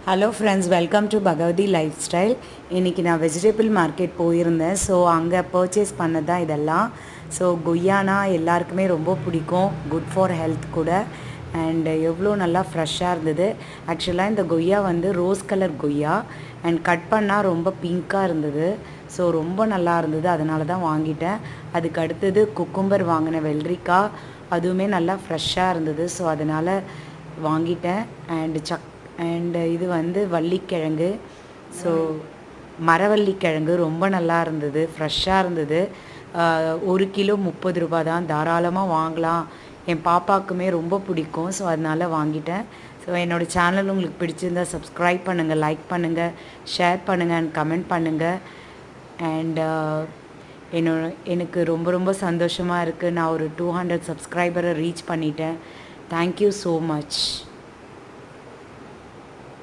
Hello friends, welcome to Bhagavathi life style. இன்றைக்கி நான் vegetable market போயிருந்தேன். ஸோ அங்கே பர்ச்சேஸ் பண்ணது தான் இதெல்லாம். ஸோ கொய்யானா எல்லாருக்குமே ரொம்ப பிடிக்கும், குட் ஃபார் ஹெல்த் கூட. அண்ட் எவ்வளோ நல்லா ஃப்ரெஷ்ஷாக இருந்தது. ஆக்சுவலாக இந்த கொய்யா வந்து ரோஸ் கலர் கொய்யா அண்ட் கட் பண்ணால் ரொம்ப பிங்க்காக இருந்தது. ஸோ ரொம்ப நல்லா இருந்தது, அதனால தான் வாங்கிட்டேன். அதுக்கு அடுத்தது குக்கும்பர் வாங்கினேன், வெள்ளரிக்காய், அதுவுமே நல்லா ஃப்ரெஷ்ஷாக இருந்தது. ஸோ அதனால் வாங்கிட்டேன். அண்டு இது வந்து வள்ளிக்கிழங்கு, ஸோ மரவள்ளிக்கிழங்கு ரொம்ப நல்லா இருந்தது, ஃப்ரெஷ்ஷாக இருந்தது. 1 கிலோ 30 ரூபா தான், தாராளமாக வாங்கலாம். என் பாப்பாவுக்குமே ரொம்ப பிடிக்கும், ஸோ அதனால் வாங்கிட்டேன். ஸோ என்னோடய சேனல் உங்களுக்கு பிடிச்சிருந்தால் சப்ஸ்கிரைப் பண்ணுங்கள், லைக் பண்ணுங்கள், ஷேர் பண்ணுங்கள் அண்ட் கமெண்ட் பண்ணுங்கள். அண்ட் எனக்கு ரொம்ப ரொம்ப சந்தோஷமாக இருக்குது. நான் ஒரு 200 சப்ஸ்கிரைபரை ரீச் பண்ணிட்டேன். Thank you so much.